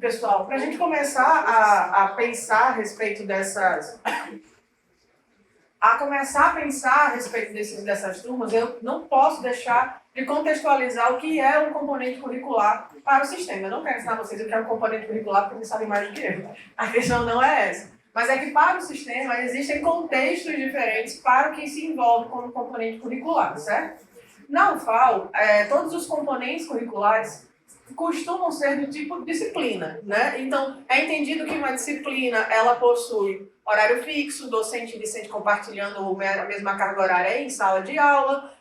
pessoal, para a gente começar a pensar a respeito dessas... dessas turmas, eu não posso deixar de contextualizar o que é um componente curricular para o sistema. Eu não quero ensinar vocês o que é um componente curricular, porque vocês sabem mais do que eu. A questão não é essa. Mas é que para o sistema existem contextos diferentes para o que se envolve como componente curricular, certo? Na UFAL, todos os componentes curriculares costumam ser do tipo disciplina, né? Então, é entendido que uma disciplina, ela possui horário fixo, docente e discente compartilhando a mesma carga horária em sala de aula,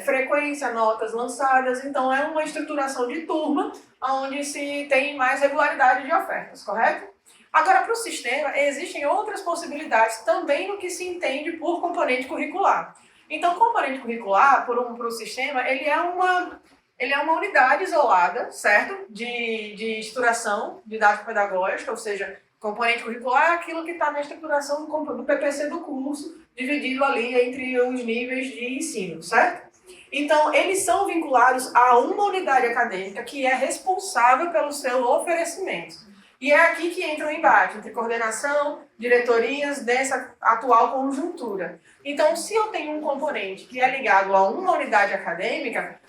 frequência, notas lançadas, então é uma estruturação de turma onde se tem mais regularidade de ofertas, correto? Agora, para o sistema, existem outras possibilidades também no que se entende por componente curricular. Então, o componente curricular, para o sistema, ele é uma unidade isolada, certo? De estruturação didático-pedagógica, ou seja, componente curricular é aquilo que está na estruturação do PPC do curso, dividido ali entre os níveis de ensino, certo? Então, eles são vinculados a uma unidade acadêmica que é responsável pelo seu oferecimento. E é aqui que entra o embate entre coordenação, diretorias dessa atual conjuntura. Então, se eu tenho um componente que é ligado a uma unidade acadêmica,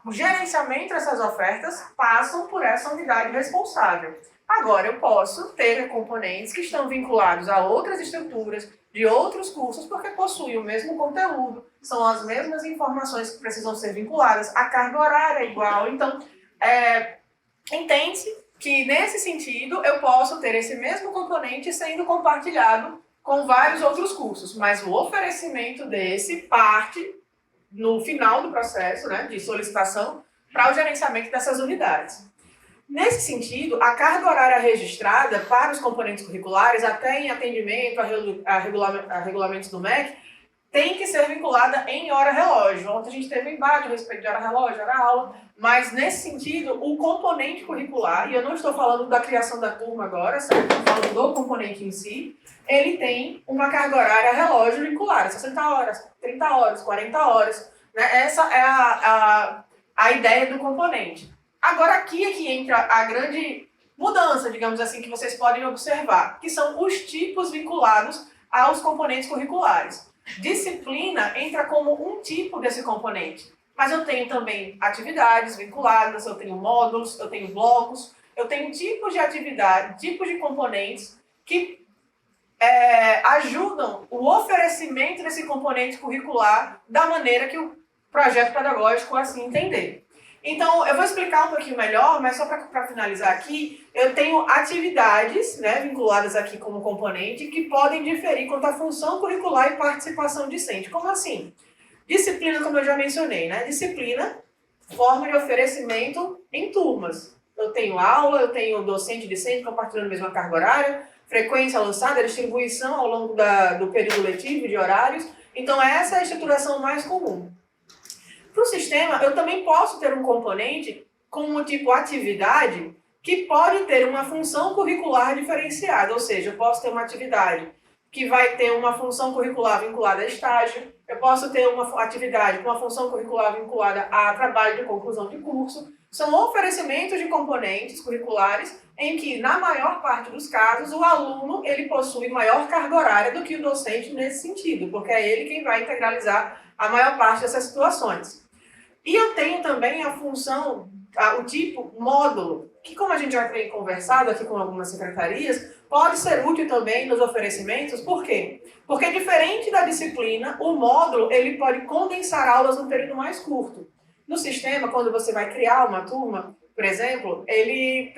o gerenciamento dessas ofertas passam por essa unidade responsável. Agora, eu posso ter componentes que estão vinculados a outras estruturas de outros cursos, porque possuem o mesmo conteúdo, são as mesmas informações que precisam ser vinculadas, a carga horária é igual. Então, entende-se que, nesse sentido, eu posso ter esse mesmo componente sendo compartilhado com vários outros cursos, mas o oferecimento desse parte no final do processo, né, de solicitação para o gerenciamento dessas unidades. Nesse sentido, a carga horária registrada para os componentes curriculares, até em atendimento a regulamentos do MEC, tem que ser vinculada em hora-relógio. Ontem a gente teve um embate a respeito de hora-relógio, hora-aula, mas nesse sentido, o componente curricular, e eu não estou falando da criação da turma agora, estou falando do componente em si, ele tem uma carga horária relógio vinculada, 60 horas, 30 horas, 40 horas. Né? Essa é a ideia do componente. Agora, aqui é que entra a grande mudança, digamos assim, que vocês podem observar, que são os tipos vinculados aos componentes curriculares. Disciplina entra como um tipo desse componente, mas eu tenho também atividades vinculadas, eu tenho módulos, eu tenho blocos, eu tenho tipos de atividade, tipos de componentes que ajudam o oferecimento desse componente curricular da maneira que o projeto pedagógico assim entender. Então, eu vou explicar um pouquinho melhor, mas só para finalizar aqui, eu tenho atividades, né, vinculadas aqui como componente que podem diferir quanto à função curricular e participação discente. Como assim? Disciplina, como eu já mencionei, né? Disciplina, forma de oferecimento em turmas. Eu tenho aula, eu tenho docente e discente compartilhando a mesma carga horária, frequência lançada, distribuição ao longo do período letivo de horários. Então, essa é a estruturação mais comum. Para o sistema, eu também posso ter um componente como tipo atividade que pode ter uma função curricular diferenciada, ou seja, eu posso ter uma atividade que vai ter uma função curricular vinculada a estágio, eu posso ter uma atividade com uma função curricular vinculada a trabalho de conclusão de curso. São oferecimentos de componentes curriculares em que, na maior parte dos casos, o aluno ele possui maior carga horária do que o docente nesse sentido, porque é ele quem vai integralizar a maior parte dessas situações. E eu tenho também a função, o tipo módulo, que, como a gente já tem conversado aqui com algumas secretarias, pode ser útil também nos oferecimentos. Por quê? Porque, diferente da disciplina, o módulo ele pode condensar aulas num período mais curto. No sistema, quando você vai criar uma turma, por exemplo, ele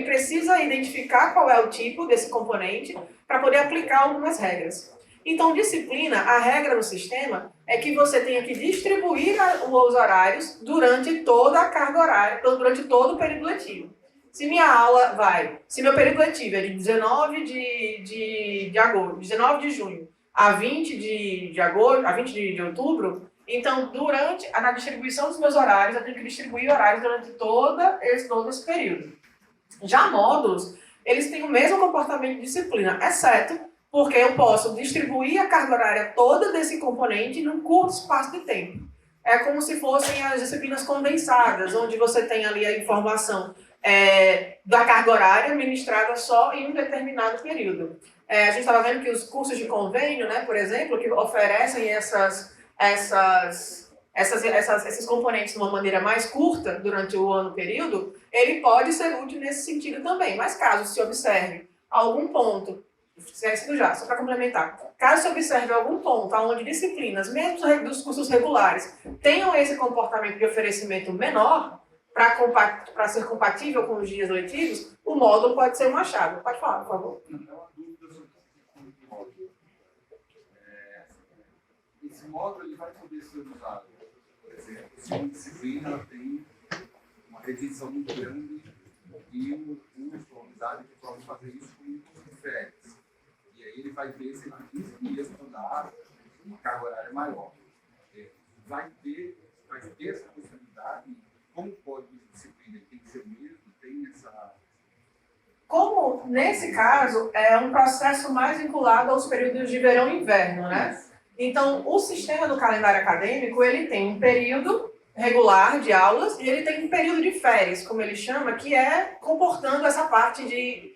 precisa identificar qual é o tipo desse componente para poder aplicar algumas regras. Então, disciplina, a regra no sistema é que você tenha que distribuir os horários durante toda a carga horária, durante todo o período letivo. Se meu período letivo é de 19 de junho a 20 de agosto, a 20 de outubro, então, na distribuição dos meus horários, eu tenho que distribuir horários durante todo esse período. Já módulos, eles têm o mesmo comportamento de disciplina, exceto porque eu posso distribuir a carga horária toda desse componente num curto espaço de tempo. É como se fossem as disciplinas condensadas, onde você tem ali a informação da carga horária ministrada só em um determinado período. A gente estava vendo que os cursos de convênio, né, por exemplo, que oferecem esses componentes de uma maneira mais curta durante o ano período, ele pode ser útil nesse sentido também. Mas caso se observe algum ponto, esquecido já, só para complementar, caso se observe algum ponto onde disciplinas, mesmo dos cursos regulares, tenham esse comportamento de oferecimento menor, para ser compatível com os dias letivos, o módulo pode ser uma chave. Pode falar, por favor. Esse módulo ele vai poder ser usado, por exemplo, se uma disciplina tem uma revisão muito grande e uma escolaridade que pode fazer isso com muitas férias. E aí ele vai ver se ele precisa estudar uma carga horária maior. Vai ter essa possibilidade. Como pode disciplina? Tem que ser o mesmo? Tem essa... Como, nesse caso, é um processo mais vinculado aos períodos de verão e inverno, né? Então, o sistema do calendário acadêmico, ele tem um período regular de aulas e ele tem um período de férias, como ele chama, que é comportando essa parte de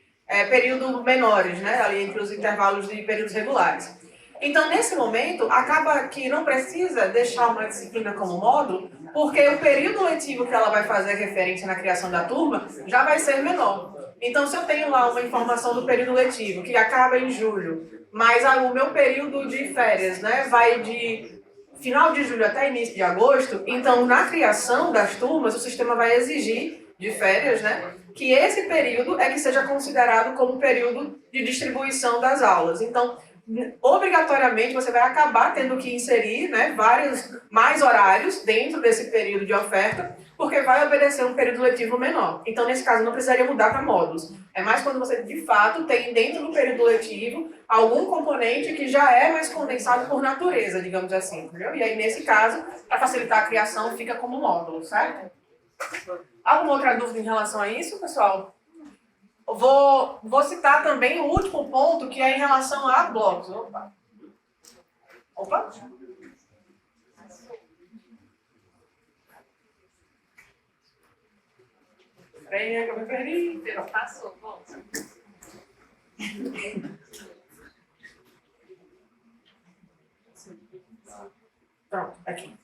período menores, né? Ali entre os intervalos de períodos regulares. Então, nesse momento, acaba que não precisa deixar uma disciplina como módulo, porque o período letivo que ela vai fazer referência na criação da turma já vai ser menor. Então, se eu tenho lá uma informação do período letivo, que acaba em julho, mas o meu período de férias, né, vai de final de julho até início de agosto, então, na criação das turmas, o sistema vai exigir de férias, né, que esse período é que seja considerado como período de distribuição das aulas. Então, obrigatoriamente você vai acabar tendo que inserir, né, vários mais horários dentro desse período de oferta, porque vai obedecer um período letivo menor. Então, nesse caso, não precisaria mudar para módulos. É mais quando você, de fato, tem dentro do período letivo algum componente que já é mais condensado por natureza, digamos assim, entendeu? E aí, nesse caso, para facilitar a criação, fica como módulo, certo? Alguma outra dúvida em relação a isso, pessoal? Vou citar também o último ponto, que é em relação a blocos. Opa! Peraí, que eu me perdi. Passou, volta. Pronto, aqui.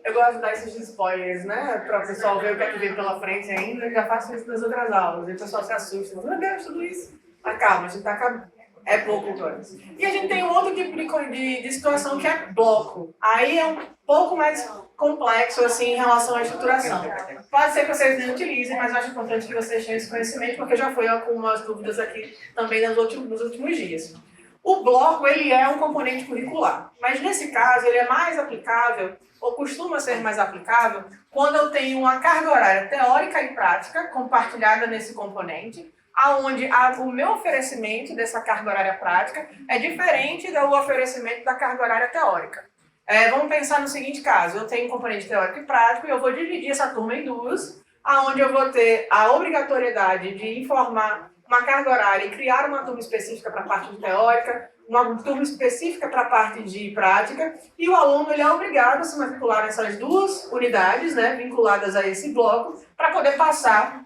Eu gosto de dar esses spoilers, né? Para o pessoal ver o que é que vem pela frente ainda. Eu já faço isso nas outras aulas. E o pessoal se assusta. Meu Deus, tudo isso. Mas calma, a gente tá... É pouco coisa. E a gente tem um outro tipo de situação que é bloco. Aí é um pouco mais complexo, assim, em relação à estruturação. Pode ser que vocês nem utilizem, mas eu acho importante que vocês tenham esse conhecimento, porque já foi algumas dúvidas aqui também nos últimos dias. O bloco, ele é um componente curricular, mas nesse caso ele é mais aplicável, ou costuma ser mais aplicável, quando eu tenho uma carga horária teórica e prática compartilhada nesse componente, aonde o meu oferecimento dessa carga horária prática é diferente do oferecimento da carga horária teórica. Vamos pensar no seguinte caso, eu tenho um componente teórico e prático e eu vou dividir essa turma em duas, aonde eu vou ter a obrigatoriedade de informar uma carga horária e criar uma turma específica para a parte de teórica, uma turma específica para a parte de prática, e o aluno ele é obrigado a se matricular nessas duas unidades, né, vinculadas a esse bloco, para poder passar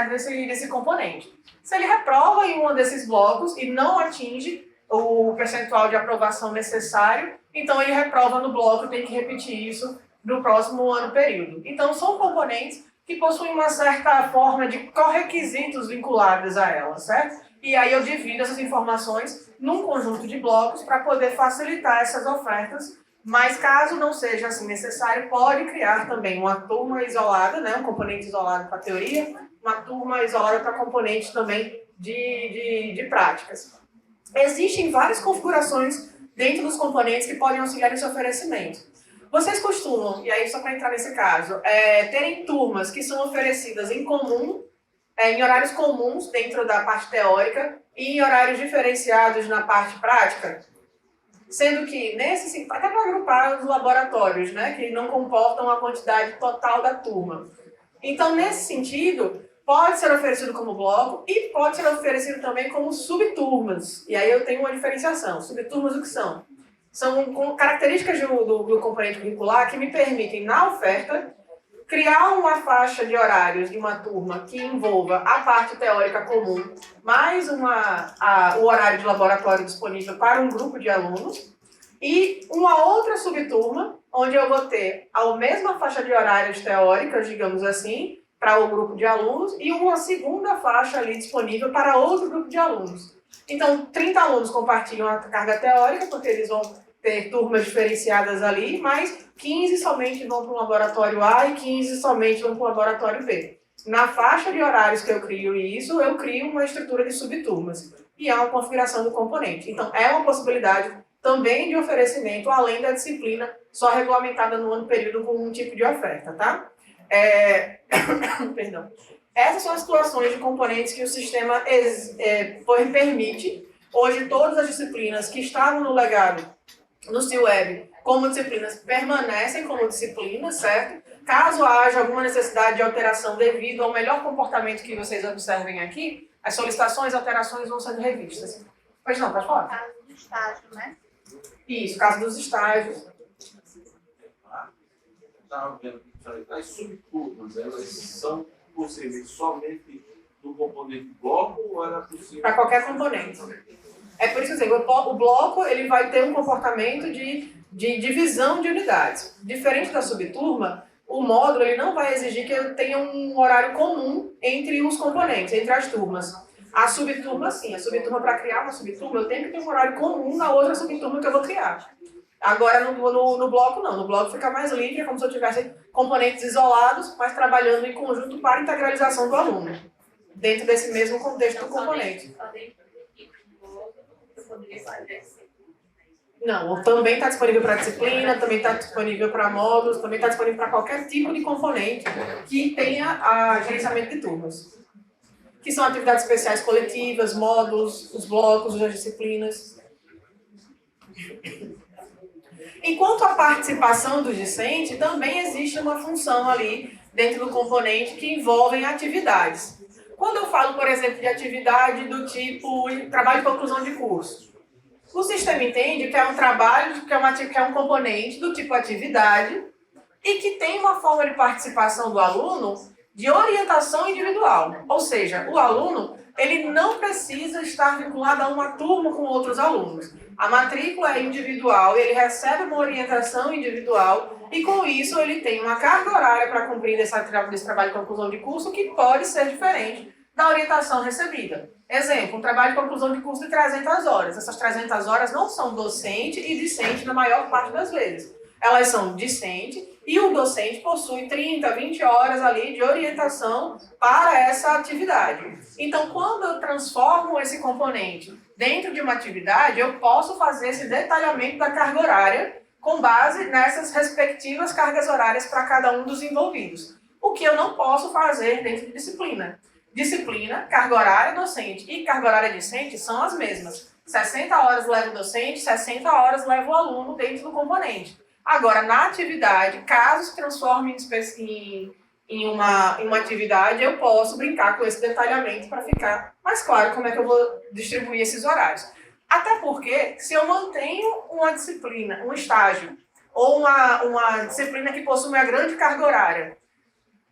desse componente. Se ele reprova em um desses blocos e não atinge o percentual de aprovação necessário, então ele reprova no bloco e tem que repetir isso no próximo ano período. Então são componentes que possuem uma certa forma de correquisitos vinculados a ela, certo? E aí eu divido essas informações num conjunto de blocos para poder facilitar essas ofertas, mas caso não seja assim necessário, pode criar também uma turma isolada, né, um componente isolado para teoria, uma turma isolada para componente também de práticas. Existem várias configurações dentro dos componentes que podem auxiliar nesse oferecimento. Vocês costumam, e aí só para entrar nesse caso, terem turmas que são oferecidas em comum, em horários comuns dentro da parte teórica e em horários diferenciados na parte prática? Sendo que, até para agrupar os laboratórios, né, que não comportam a quantidade total da turma. Então, nesse sentido, pode ser oferecido como bloco e pode ser oferecido também como subturmas. E aí eu tenho uma diferenciação. Subturmas o que são? São características do componente curricular que me permitem, na oferta, criar uma faixa de horários de uma turma que envolva a parte teórica comum, mais o horário de laboratório disponível para um grupo de alunos, e uma outra subturma, onde eu vou ter a mesma faixa de horários teóricas, digamos assim, para o grupo de alunos, e uma segunda faixa ali disponível para outro grupo de alunos. Então, 30 alunos compartilham a carga teórica, porque eles vão ter turmas diferenciadas ali, mas 15 somente vão para o laboratório A e 15 somente vão para o laboratório B. Na faixa de horários que eu crio isso, eu crio uma estrutura de subturmas. E há uma configuração do componente. Então, é uma possibilidade também de oferecimento, além da disciplina só regulamentada no ano período com um tipo de oferta, tá? Perdão. Essas são as situações de componentes que o sistema permite. Hoje, todas as disciplinas que estavam no legado no CIEB como disciplinas permanecem como disciplinas, certo? Caso haja alguma necessidade de alteração devido ao melhor comportamento que vocês observem aqui, as solicitações e alterações vão sendo revistas. Pois não, pode falar. Caso do estágio, né? Isso, caso dos estágios. Estava vendo aqui, as subturmas, elas são possíveis somente do componente bloco ou era possível? Para qualquer componente. É por isso que eu digo, o bloco ele vai ter um comportamento de divisão de unidades. Diferente da subturma, o módulo ele não vai exigir que eu tenha um horário comum entre os componentes, entre as turmas. A subturma, sim. A subturma, para criar uma subturma, eu tenho que ter um horário comum na outra subturma que eu vou criar. Agora, no bloco, não. No bloco fica mais livre, é como se eu tivesse componentes isolados, mas trabalhando em conjunto para a integralização do aluno, dentro desse mesmo contexto do componente. Não, também está disponível para disciplina, também está disponível para módulos, também está disponível para qualquer tipo de componente que tenha gerenciamento de turmas. Que são atividades especiais coletivas, módulos, os blocos, as disciplinas. Enquanto a participação do discente, também existe uma função ali dentro do componente que envolvem atividades. Quando eu falo, por exemplo, de atividade do tipo trabalho de conclusão de curso, o sistema entende que é um trabalho, que é um componente do tipo atividade e que tem uma forma de participação do aluno de orientação individual. Ou seja, o aluno ele não precisa estar vinculado a uma turma com outros alunos. A matrícula é individual, ele recebe uma orientação individual e com isso ele tem uma carga horária para cumprir desse trabalho de conclusão de curso que pode ser diferente da orientação recebida. Exemplo, um trabalho de conclusão de curso de 300 horas. Essas 300 horas não são docente e discente na maior parte das vezes. Elas são discente e o docente possui 30, 20 horas ali de orientação para essa atividade. Então, quando eu transformo esse componente dentro de uma atividade, eu posso fazer esse detalhamento da carga horária com base nessas respectivas cargas horárias para cada um dos envolvidos. O que eu não posso fazer dentro de disciplina. Disciplina, carga horária docente e carga horária discente são as mesmas. 60 horas leva o docente, 60 horas leva o aluno dentro do componente. Agora, na atividade, caso se transforme em uma atividade, eu posso brincar com esse detalhamento para ficar mais claro como é que eu vou distribuir esses horários. Até porque, se eu mantenho uma disciplina, um estágio, ou uma disciplina que possui uma grande carga horária,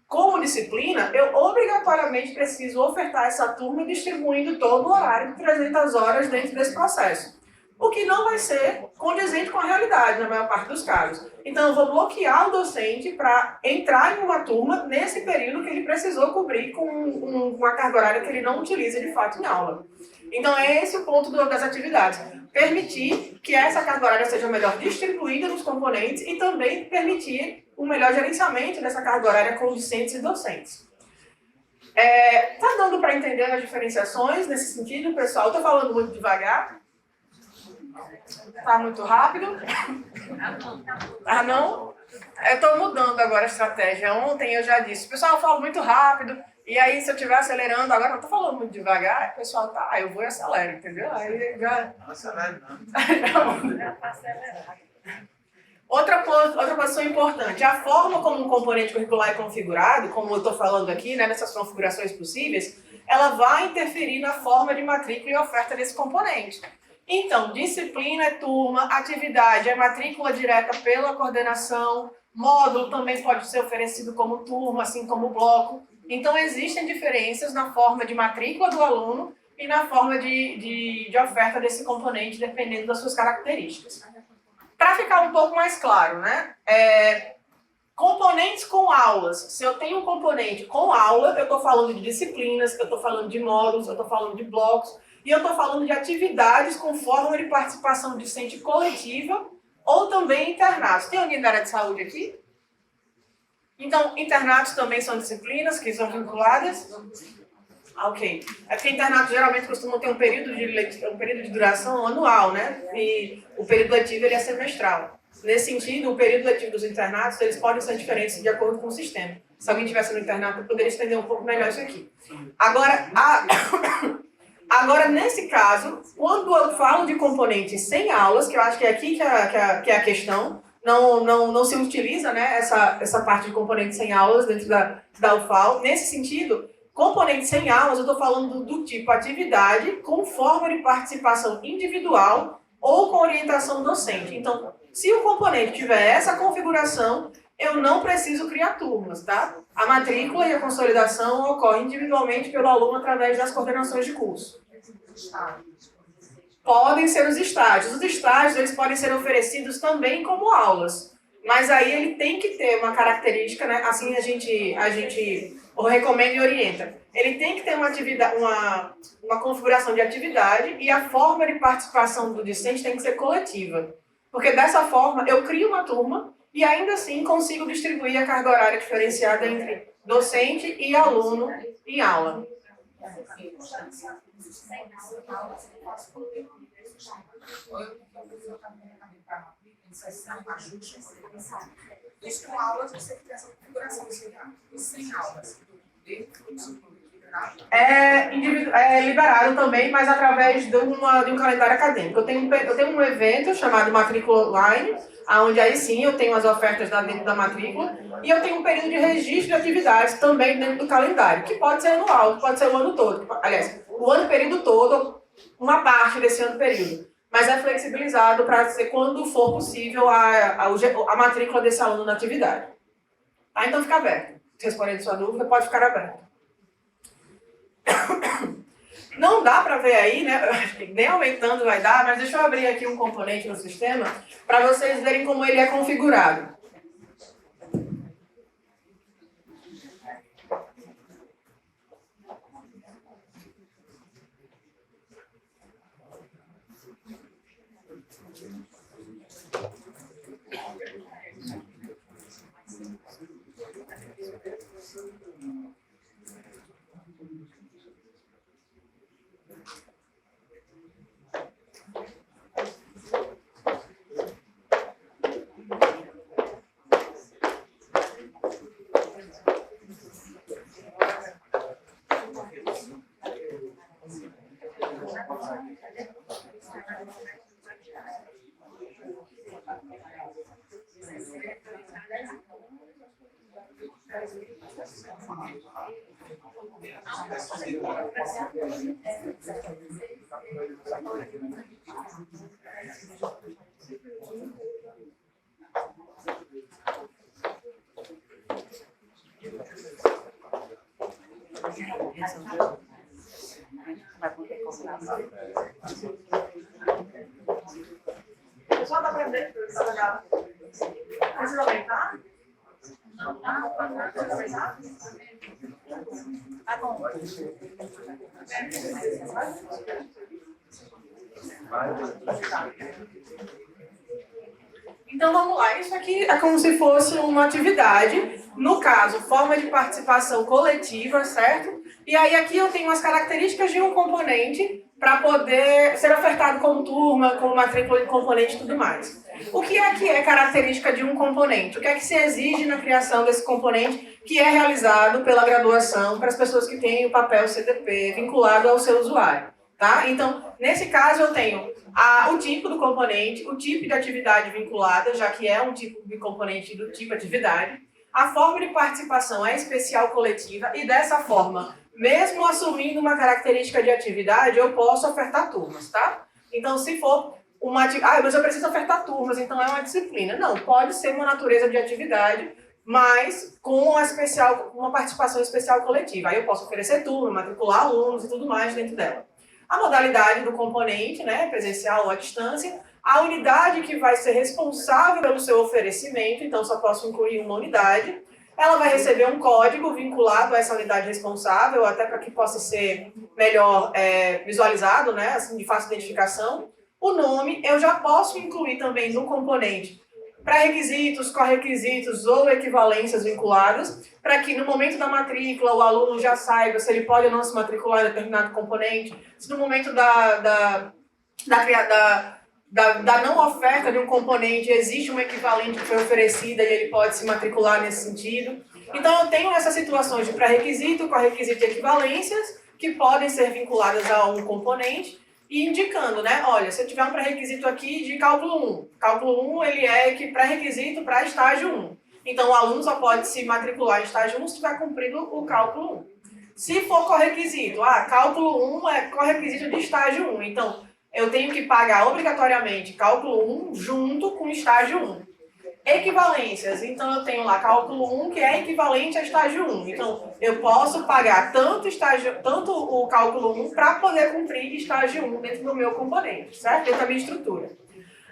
como disciplina, eu obrigatoriamente preciso ofertar essa turma distribuindo todo o horário de 300 horas dentro desse processo. O que não vai ser condizente com a realidade, na maior parte dos casos. Então, eu vou bloquear o docente para entrar em uma turma nesse período que ele precisou cobrir com uma carga horária que ele não utiliza de fato em aula. Então, é esse o ponto das atividades. Permitir que essa carga horária seja melhor distribuída nos componentes e também permitir um melhor gerenciamento dessa carga horária com discentes e docentes. Tá dando para entender as diferenciações nesse sentido, pessoal? Estou falando muito devagar? Tá muito rápido? Ah, não? Eu estou mudando agora a estratégia. Ontem eu já disse, pessoal, eu falo muito rápido, e aí se eu estiver acelerando, agora eu estou falando muito devagar, o pessoal tá, eu vou e acelero, entendeu? Aí já... Não acelere, não. Já está acelerado. Outra posição importante, a forma como um componente curricular é configurado, como eu estou falando aqui, né, nessas configurações possíveis, ela vai interferir na forma de matrícula e oferta desse componente. Então, disciplina é turma, atividade é matrícula direta pela coordenação, Módulo também pode ser oferecido como turma, assim como bloco. Então, existem diferenças na forma de matrícula do aluno e na forma de oferta desse componente, dependendo das suas características. Para ficar um pouco mais claro, né? Componentes com aulas. Se eu tenho um componente com aula, eu estou falando de disciplinas, eu estou falando de módulos, eu estou falando de blocos, e eu estou falando de atividades com forma de participação discente coletiva ou também internatos. Tem alguém da área de saúde aqui? Então, internatos também são disciplinas que são vinculadas? Ok. É porque internatos geralmente costumam ter um período de duração anual, né? E o período letivo ele é semestral. Nesse sentido, o período letivo dos internatos, eles podem ser diferentes de acordo com o sistema. Se alguém estivesse no internato, eu poderia entender um pouco melhor isso aqui. Agora, nesse caso, quando eu falo de componentes sem aulas, que eu acho que é aqui que é a questão, não se utiliza, né, essa parte de componentes sem aulas dentro da UFAL. Nesse sentido, componentes sem aulas, eu estou falando do tipo atividade com forma de participação individual ou com orientação docente. Então, se o componente tiver essa configuração, eu não preciso criar turmas, tá? A matrícula e a consolidação ocorrem individualmente pelo aluno através das coordenações de curso. Podem ser os estágios. Os estágios eles podem ser oferecidos também como aulas. Mas aí ele tem que ter uma característica, né? Assim a gente recomenda e orienta. Ele tem que ter uma configuração de atividade e a forma de participação do discente tem que ser coletiva. Porque dessa forma eu crio uma turma e ainda assim consigo distribuir a carga horária diferenciada entre docente e aluno em aula. Isso com aulas você tem essa configuração, sem aulas. É liberado também, mas através de um calendário acadêmico. Eu tenho um evento chamado Matrícula Online, onde aí sim eu tenho as ofertas dentro da matrícula, e eu tenho um período de registro de atividades também dentro do calendário, que pode ser anual, pode ser o ano todo. Aliás, o período todo, uma parte desse ano período. Mas é flexibilizado para ser quando for possível a matrícula desse aluno na atividade. Tá? Então fica aberto. Respondendo sua dúvida, pode ficar aberto. Não dá para ver aí, né? Nem aumentando vai dar, mas deixa eu abrir aqui um componente no sistema para vocês verem como ele é configurado. Só dá para ver. Precisa aumentar? Não, tá? Precisa aumentar? Tá bom. Então vamos lá, isso aqui é como se fosse uma atividade, no caso, forma de participação coletiva, certo? E aí aqui eu tenho as características de um componente para poder ser ofertado como turma, como matrícula de componente e tudo mais. O que é característica de um componente? O que é que se exige na criação desse componente que é realizado pela graduação para as pessoas que têm o papel CDP vinculado ao seu usuário, tá? Então, nesse caso eu tenho o tipo do componente, o tipo de atividade vinculada, já que é um tipo de componente do tipo atividade, a forma de participação é especial coletiva e dessa forma, mesmo assumindo uma característica de atividade, eu posso ofertar turmas, tá? Então, se for mas eu preciso ofertar turmas, então é uma disciplina. Não, pode ser uma natureza de atividade, mas com uma participação especial coletiva. Aí eu posso oferecer turma, matricular alunos e tudo mais dentro dela. A modalidade do componente, né, presencial ou à distância, a unidade que vai ser responsável pelo seu oferecimento, então só posso incluir uma unidade, ela vai receber um código vinculado a essa unidade responsável, até para que possa ser melhor visualizado, né, assim, de fácil identificação. O nome eu já posso incluir também no componente pré-requisitos, correquisitos ou equivalências vinculadas, para que no momento da matrícula o aluno já saiba se ele pode ou não se matricular em determinado componente, se no momento da não oferta de um componente existe uma equivalente que foi oferecida e ele pode se matricular nesse sentido. Então eu tenho essas situações de pré-requisito, correquisito e equivalências que podem ser vinculadas a um componente, e indicando, né, olha, se eu tiver um pré-requisito aqui de cálculo 1 ele é pré-requisito para estágio 1. Então, o aluno só pode se matricular em estágio 1 se tiver cumprido o cálculo 1. Se for correquisito, cálculo 1 é correquisito de estágio 1. Então, eu tenho que pagar obrigatoriamente cálculo 1 junto com estágio 1. Equivalências, então eu tenho lá cálculo 1 que é equivalente a estágio 1. Então, eu posso pagar tanto o cálculo 1 para poder cumprir estágio 1 dentro do meu componente, certo? Dentro da minha estrutura.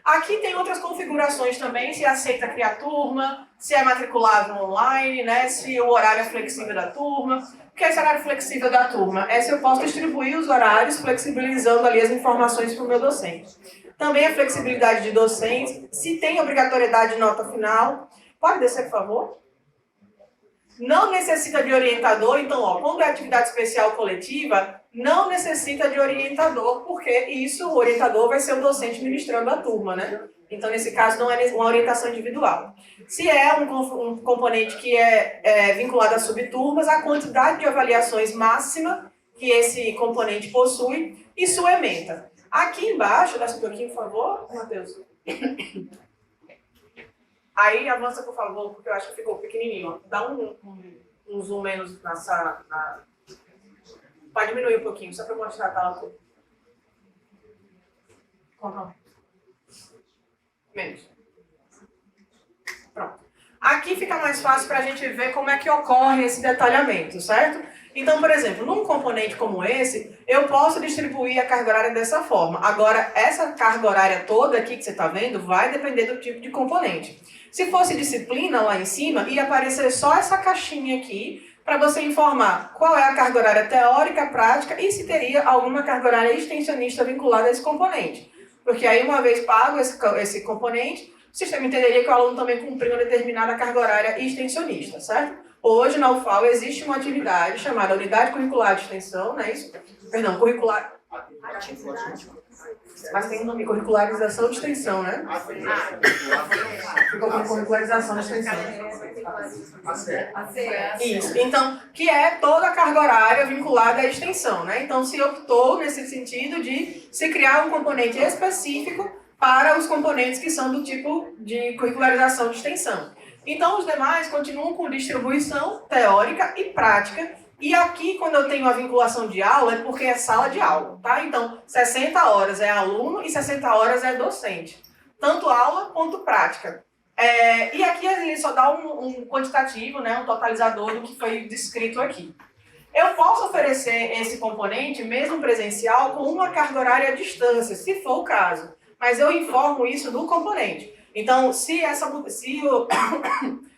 Aqui tem outras configurações também, se aceita criar turma, se é matriculável online, né? Se o horário é flexível da turma. O que é esse horário flexível da turma? É se eu posso distribuir os horários, flexibilizando ali as informações para o meu docente. Também a flexibilidade de docentes, se tem obrigatoriedade de nota final. Pode descer, por favor? Não necessita de orientador, então, quando é atividade especial coletiva, não necessita de orientador, porque o orientador vai ser o docente ministrando a turma, né? Então, nesse caso, não é uma orientação individual. Se é um componente que é vinculado a subturmas, a quantidade de avaliações máxima que esse componente possui e sua ementa. Aqui embaixo, desce um pouquinho, por favor, Matheus. Aí avança, por favor, porque eu acho que ficou pequenininho. Dá um zoom menos nessa... Pode diminuir um pouquinho, só para mostrar a tela. Menos. Pronto. Aqui fica mais fácil para a gente ver como é que ocorre esse detalhamento, certo? Então, por exemplo, num componente como esse, eu posso distribuir a carga horária dessa forma. Agora, essa carga horária toda aqui que você está vendo vai depender do tipo de componente. Se fosse disciplina lá em cima, ia aparecer só essa caixinha aqui para você informar qual é a carga horária teórica, prática e se teria alguma carga horária extensionista vinculada a esse componente. Porque aí, uma vez pago esse componente, o sistema entenderia que o aluno também cumpriu uma determinada carga horária extensionista, certo? Hoje, na UFAL, existe uma atividade chamada Unidade Curricular de Extensão, não é isso? Perdão, curricular... Mas tem o nome, curricularização de extensão, né? Ficou com curricularização de extensão. Isso, então, que é toda a carga horária vinculada à extensão, né? Então, se optou nesse sentido de se criar um componente específico para os componentes que são do tipo de curricularização de extensão. Então, os demais continuam com distribuição teórica e prática. E aqui, quando eu tenho a vinculação de aula, é porque é sala de aula, tá? Então, 60 horas é aluno e 60 horas é docente. Tanto aula quanto prática. E aqui ele só dá um quantitativo, né, um totalizador do que foi descrito aqui. Eu posso oferecer esse componente, mesmo presencial, com uma carga horária à distância, se for o caso. Mas eu informo isso do componente. Então, se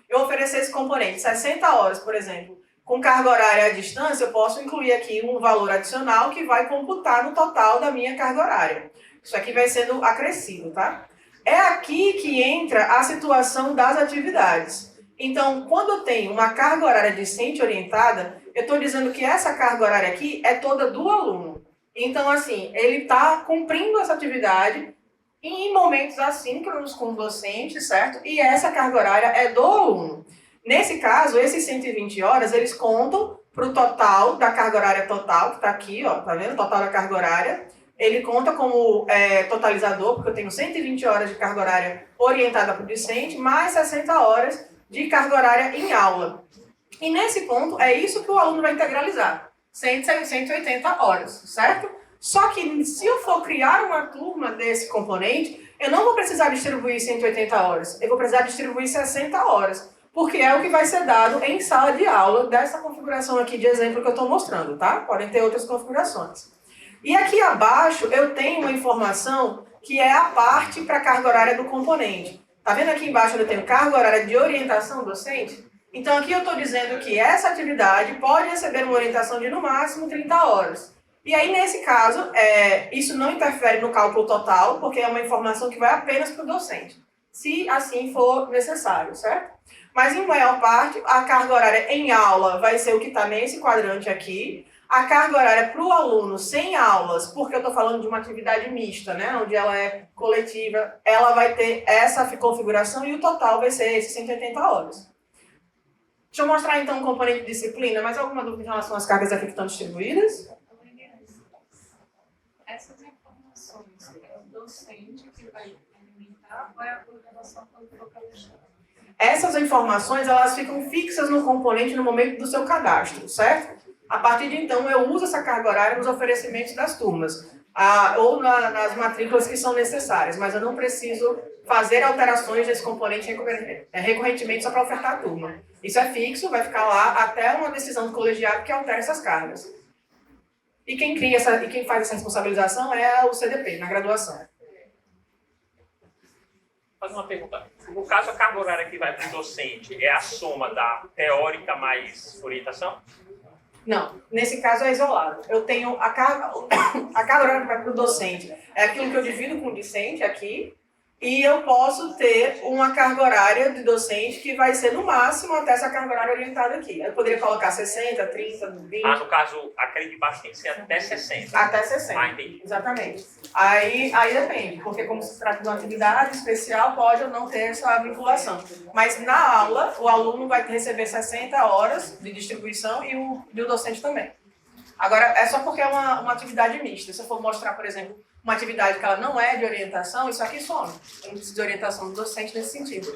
eu oferecer esse componente 60 horas, por exemplo, com carga horária à distância, eu posso incluir aqui um valor adicional que vai computar no total da minha carga horária. Isso aqui vai sendo acrescido, tá? É aqui que entra a situação das atividades. Então, quando eu tenho uma carga horária discente orientada, eu estou dizendo que essa carga horária aqui é toda do aluno. Então, assim, ele está cumprindo essa atividade em momentos assíncronos com o docente, certo? E essa carga horária é do aluno. Nesse caso, esses 120 horas, eles contam para o total da carga horária total, que está aqui, ó, tá vendo? Total da carga horária. Ele conta como totalizador, porque eu tenho 120 horas de carga horária orientada para o discente, mais 60 horas de carga horária em aula. E nesse ponto, é isso que o aluno vai integralizar, 180 horas, certo? Só que se eu for criar uma turma desse componente, eu não vou precisar distribuir 180 horas, eu vou precisar distribuir 60 horas, porque é o que vai ser dado em sala de aula dessa configuração aqui de exemplo que eu estou mostrando, tá? Podem ter outras configurações. E aqui abaixo eu tenho uma informação que é a parte para a carga horária do componente. Tá vendo aqui embaixo eu tenho carga horária de orientação docente? Então aqui eu estou dizendo que essa atividade pode receber uma orientação de no máximo 30 horas. E aí nesse caso, isso não interfere no cálculo total, porque é uma informação que vai apenas para o docente, se assim for necessário, certo? Mas em maior parte, a carga horária em aula vai ser o que está nesse quadrante aqui. A carga horária para o aluno sem aulas, porque eu estou falando de uma atividade mista, né, onde ela é coletiva, ela vai ter essa configuração e o total vai ser esses 180 horas. Deixa eu mostrar então o componente de disciplina. Mais alguma dúvida em relação às cargas aqui que estão distribuídas? Essas informações, é o docente que vai alimentar ou é a coordenação quando for palestrar? Essas informações, elas ficam fixas no componente no momento do seu cadastro, certo? A partir de então, eu uso essa carga horária nos oferecimentos das turmas, ou nas matrículas que são necessárias, mas eu não preciso fazer alterações desse componente recorrentemente só para ofertar a turma. Isso é fixo, vai ficar lá até uma decisão do colegiado que altera essas cargas. E quem faz essa responsabilização é o CDP, na graduação. Fazer uma pergunta. No caso, a carga horária que vai para o docente é a soma da teórica mais orientação? Não, nesse caso é isolado. Eu tenho a carga horária que vai para o docente, é aquilo que eu divido com o discente aqui, e eu posso ter uma carga horária de docente que vai ser no máximo até essa carga horária orientada aqui. Eu poderia colocar 60, 30, 20... Ah, no caso, aquele de baixo tem que ser até 60. Até 60, entendi. Exatamente. Aí depende, porque como se trata de uma atividade especial, pode ou não ter essa vinculação. Mas na aula, o aluno vai receber 60 horas de distribuição e o docente também. Agora, é só porque é uma atividade mista. Se eu for mostrar, por exemplo, uma atividade que ela não é de orientação, isso aqui some. Eu não preciso de orientação do docente nesse sentido.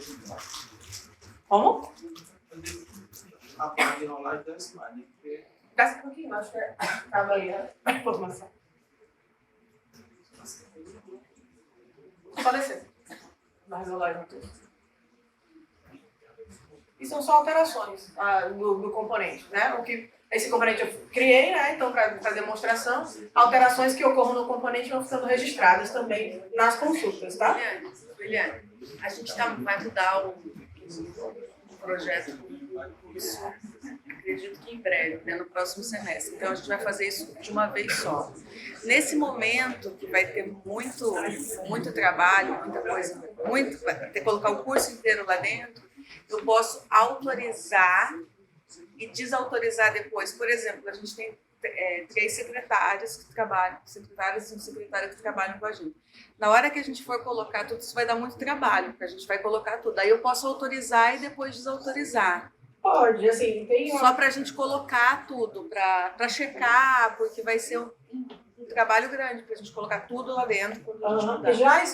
Como? A página de rolagem da slide. Desce um pouquinho, acho que estava ali a informação. Só descer. Vai rolar no texto. E são só alterações do componente, né? Esse componente eu criei, né? Então, para demonstração, alterações que ocorram no componente vão sendo registradas também nas consultas, tá? Williane, a gente vai mudar o projeto do curso, acredito que em breve, né, no próximo semestre. Então, a gente vai fazer isso de uma vez só. Nesse momento, que vai ter muito trabalho, muita coisa, vai ter que colocar o curso inteiro lá dentro, eu posso autorizar e desautorizar depois. Por exemplo, a gente tem 3 secretárias que trabalham com a gente. Na hora que a gente for colocar tudo, isso vai dar muito trabalho, porque a gente vai colocar tudo. Aí eu posso autorizar e depois desautorizar. Pode, assim, tem Só para a gente colocar tudo, para checar, porque vai ser um trabalho grande para a gente colocar tudo lá dentro.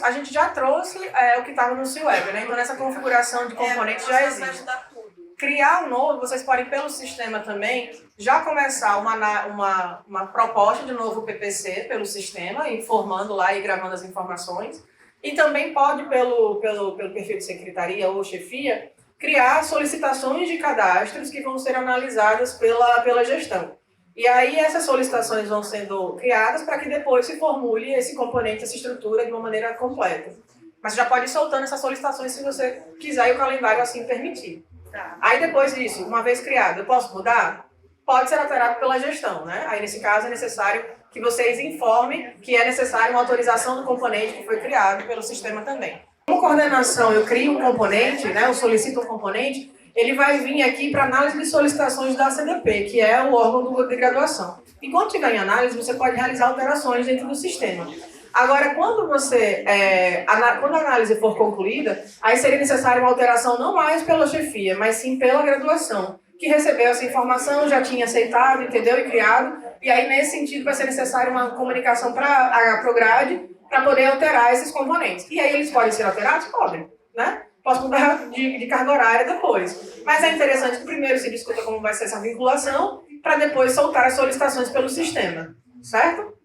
A gente já trouxe o que estava no C-Web, né? Então, nessa configuração de componentes já existe. Vai ajudar tudo. Criar um novo, vocês podem, pelo sistema também, já começar uma proposta de novo PPC pelo sistema, informando lá e gravando as informações. E também pode, pelo perfil de secretaria ou chefia, criar solicitações de cadastros que vão ser analisadas pela gestão. E aí essas solicitações vão sendo criadas para que depois se formule esse componente, essa estrutura de uma maneira completa. Mas já pode ir soltando essas solicitações se você quiser e o calendário assim permitir. Tá. Aí depois disso, uma vez criado, eu posso mudar? Pode ser alterado pela gestão, né? Aí nesse caso é necessário que vocês informem que é necessário uma autorização do componente que foi criado pelo sistema também. Como coordenação, eu crio um componente, né? Eu solicito um componente, ele vai vir aqui para análise de solicitações da CDP, que é o órgão de graduação. Enquanto estiver em análise, você pode realizar alterações dentro do sistema. Agora, quando a análise for concluída, aí seria necessária uma alteração não mais pela chefia, mas sim pela graduação, que recebeu essa informação, já tinha aceitado, entendeu, e criado, e aí nesse sentido vai ser necessária uma comunicação para o grade para poder alterar esses componentes. E aí eles podem ser alterados? Podem, né? Posso mudar de carga horária depois. Mas é interessante que primeiro se discuta como vai ser essa vinculação, para depois soltar as solicitações pelo sistema, certo?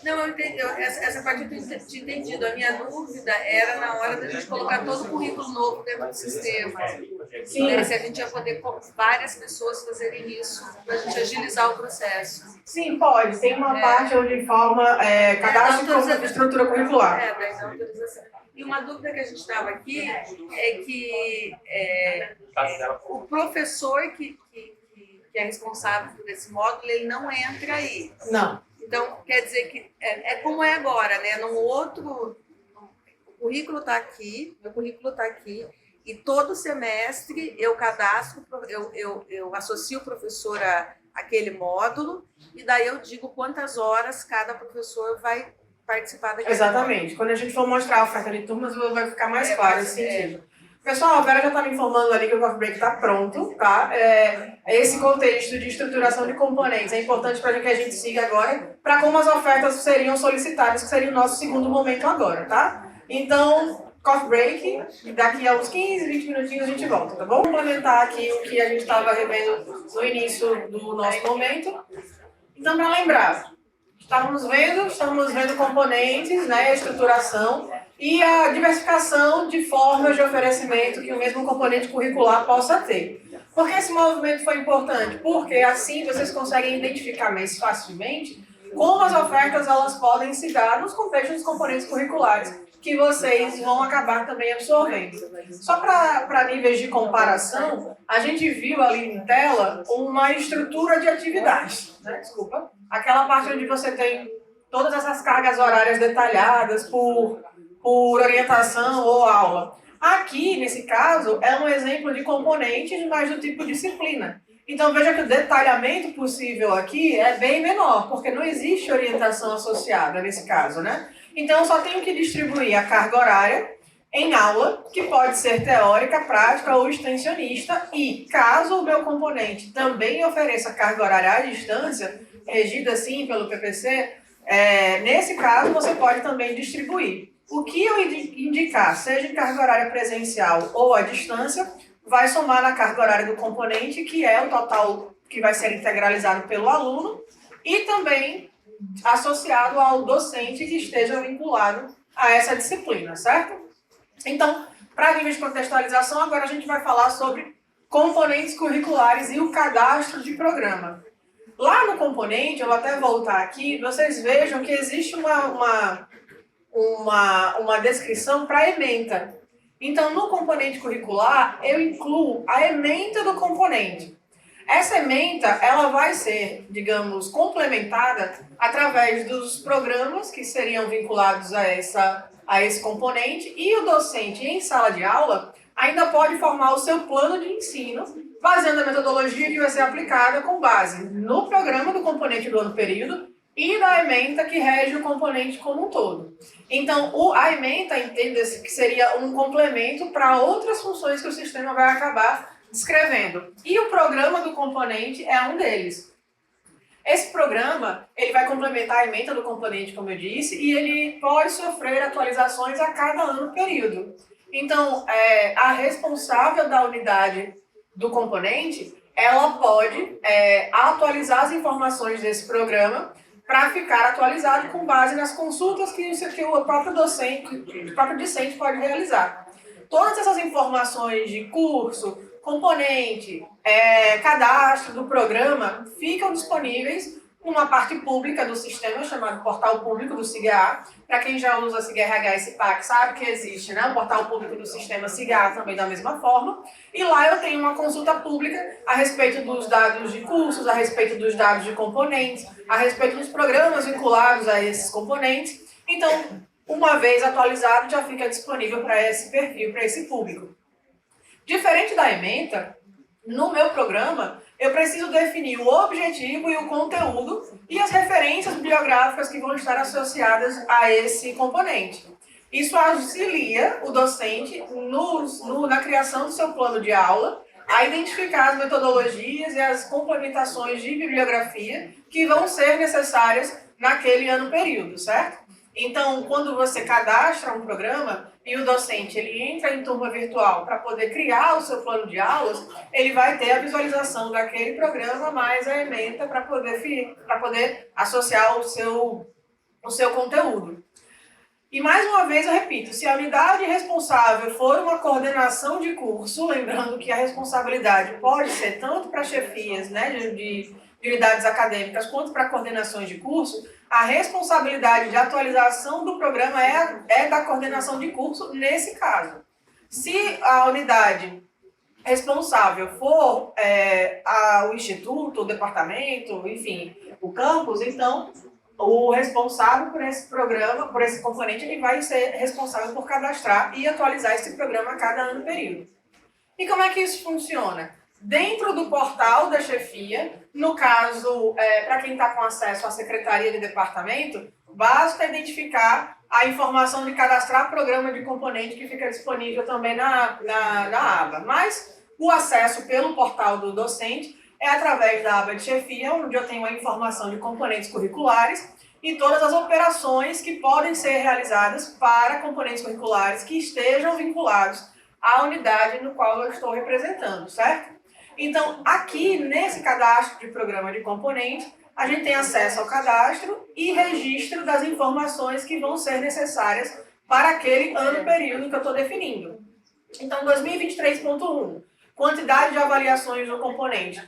Não, eu entendi, essa parte eu tinha entendido. A minha dúvida era na hora da gente colocar todo o currículo novo dentro do sistema. Sim. Né? Se a gente ia poder, com várias pessoas, fazerem isso, para a gente agilizar o processo. Sim, pode. Tem uma parte onde informa cadastro de estrutura curricular. Da autorização. E uma dúvida que a gente estava aqui é que o professor que é responsável por esse módulo, ele não entra aí. Não. Então, quer dizer que é como é agora, né? Num outro... O currículo está aqui, meu currículo está aqui, e todo semestre eu cadastro, eu associo o professor àquele módulo, e daí eu digo quantas horas cada professor vai participar daquele Exatamente. módulo. Quando a gente for mostrar a oferta de turmas, vai ficar mais claro esse sentido. Pessoal, a Vera já está me informando ali que o Coffee Break está pronto, tá? Esse contexto de estruturação de componentes é importante para que a gente siga agora, para como as ofertas seriam solicitadas, que seria o nosso segundo momento agora, tá? Então, Coffee Break, daqui a uns 15, 20 minutinhos a gente volta, tá bom? Vou complementar aqui o que a gente estava revendo no início do nosso momento. Então, para lembrar, estamos vendo componentes, né, estruturação, e a diversificação de formas de oferecimento que o mesmo componente curricular possa ter. Por que esse movimento foi importante? Porque assim vocês conseguem identificar mais facilmente como as ofertas elas podem se dar nos contextos dos componentes curriculares que vocês vão acabar também absorvendo. Só para níveis de comparação, a gente viu ali em tela uma estrutura de atividades, né? Desculpa. Aquela parte onde você tem todas essas cargas horárias detalhadas por orientação ou aula. Aqui, nesse caso, é um exemplo de componentes, mas do tipo disciplina. Então, veja que o detalhamento possível aqui é bem menor, porque não existe orientação associada nesse caso, né? Então, eu só tenho que distribuir a carga horária em aula, que pode ser teórica, prática ou extensionista, e caso o meu componente também ofereça carga horária à distância, regida sim pelo PPC, nesse caso, você pode também distribuir. O que eu indicar, seja em carga horária presencial ou à distância, vai somar na carga horária do componente, que é o total que vai ser integralizado pelo aluno, e também associado ao docente que esteja vinculado a essa disciplina, certo? Então, para nível de contextualização, agora a gente vai falar sobre componentes curriculares e o cadastro de programa. Lá no componente, eu vou até voltar aqui, vocês vejam que existe uma descrição para a ementa. Então, no componente curricular, eu incluo a ementa do componente. Essa ementa, ela vai ser, digamos, complementada através dos programas que seriam vinculados a esse componente, e o docente, em sala de aula, ainda pode formar o seu plano de ensino, baseando a metodologia que vai ser aplicada com base no programa do componente do ano período e da ementa que rege o componente como um todo. Então, a ementa, entenda-se que seria um complemento para outras funções que o sistema vai acabar descrevendo. E o programa do componente é um deles. Esse programa, ele vai complementar a ementa do componente, como eu disse, e ele pode sofrer atualizações a cada ano período. Então, a responsável da unidade do componente, ela pode atualizar as informações desse programa para ficar atualizado com base nas consultas que o próprio discente pode realizar. Todas essas informações de curso, componente, cadastro do programa ficam disponíveis numa parte pública do sistema chamado Portal Público do SIGA. Para quem já usa SIGA-RH e CIPAC sabe que existe, né? O Portal Público do sistema SIGA também da mesma forma. E lá eu tenho uma consulta pública a respeito dos dados de cursos, a respeito dos dados de componentes, a respeito dos programas vinculados a esses componentes. Então, uma vez atualizado, já fica disponível para esse perfil, para esse público. Diferente da ementa, no meu programa, eu preciso definir o objetivo e o conteúdo e as referências bibliográficas que vão estar associadas a esse componente. Isso auxilia o docente na criação do seu plano de aula, a identificar as metodologias e as complementações de bibliografia que vão ser necessárias naquele ano período, certo? Então, quando você cadastra um programa e o docente ele entra em turma virtual para poder criar o seu plano de aulas, ele vai ter a visualização daquele programa mais a ementa para poder associar o seu o seu conteúdo. E mais uma vez eu repito, se a unidade responsável for uma coordenação de curso, lembrando que a responsabilidade pode ser tanto para chefias, né, de unidades acadêmicas quanto para coordenações de curso, a responsabilidade de atualização do programa é da coordenação de curso nesse caso. Se a unidade responsável for o instituto, o departamento, enfim, o campus, então o responsável por esse programa, por esse componente, ele vai ser responsável por cadastrar e atualizar esse programa a cada ano e período. E como é que isso funciona? Dentro do portal da chefia, no caso, para quem está com acesso à secretaria de departamento, basta identificar a informação de cadastrar programa de componente que fica disponível também na aba. Mas o acesso pelo portal do docente é através da aba de chefia, onde eu tenho a informação de componentes curriculares e todas as operações que podem ser realizadas para componentes curriculares que estejam vinculados à unidade no qual eu estou representando, certo? Então, aqui nesse cadastro de programa de componente, a gente tem acesso ao cadastro e registro das informações que vão ser necessárias para aquele ano período que eu estou definindo. Então, 2023.1, quantidade de avaliações do componente.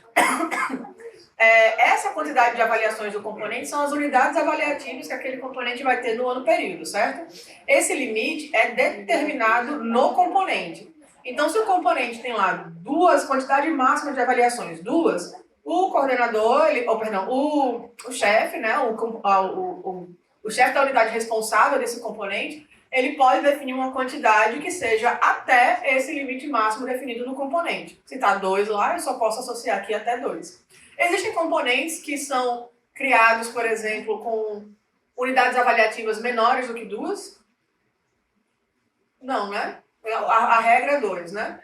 Essa quantidade de avaliações do componente são as unidades avaliativas que aquele componente vai ter no ano período, certo? Esse limite é determinado no componente. Então, se o componente tem lá quantidade máxima de avaliações, o coordenador, o chefe, né, o chefe da unidade responsável desse componente, ele pode definir uma quantidade que seja até esse limite máximo definido no componente. Se está 2 lá, eu só posso associar aqui até 2. Existem componentes que são criados, por exemplo, com unidades avaliativas menores do que 2? Não, né? A regra é 2, né?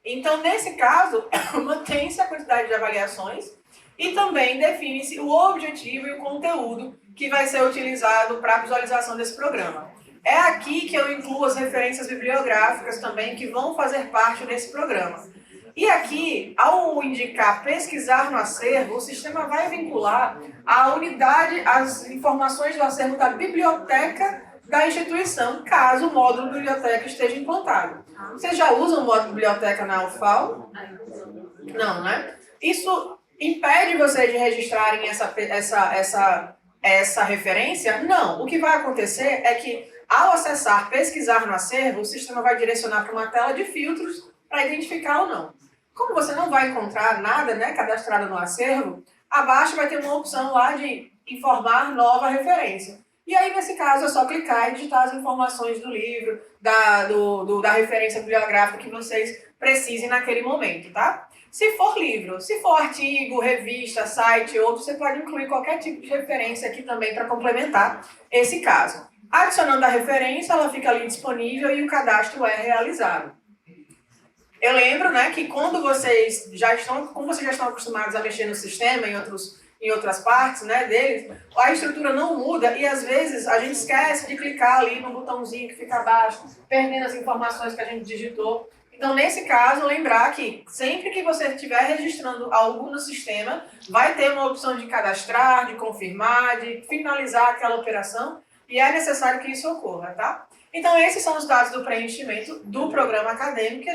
Então, nesse caso, mantém-se a quantidade de avaliações e também define-se o objetivo e o conteúdo que vai ser utilizado para a visualização desse programa. É aqui que eu incluo as referências bibliográficas também que vão fazer parte desse programa. E aqui, ao indicar pesquisar no acervo, o sistema vai vincular a unidade, as informações do acervo da biblioteca da instituição, caso o módulo biblioteca esteja implantado. Vocês já usam o módulo biblioteca na UFAL? Não, né? Isso impede vocês de registrarem essa referência? Não. O que vai acontecer é que, ao acessar pesquisar no acervo, o sistema vai direcionar para uma tela de filtros para identificar ou não. Como você não vai encontrar nada, né, cadastrado no acervo, abaixo vai ter uma opção lá de informar nova referência. E aí, nesse caso, é só clicar e digitar as informações do livro, da referência bibliográfica que vocês precisem naquele momento, tá? Se for livro, se for artigo, revista, site, outro, você pode incluir qualquer tipo de referência aqui também para complementar esse caso. Adicionando a referência, ela fica ali disponível e o cadastro é realizado. Eu lembro, né, que quando vocês já estão acostumados a mexer no sistema, em outras partes, né, deles, a estrutura não muda e às vezes a gente esquece de clicar ali no botãozinho que fica abaixo, perdendo as informações que a gente digitou. Então, nesse caso, lembrar que sempre que você estiver registrando algo no sistema, vai ter uma opção de cadastrar, de confirmar, de finalizar aquela operação e é necessário que isso ocorra, tá? Então, esses são os dados do preenchimento do programa acadêmico que a gente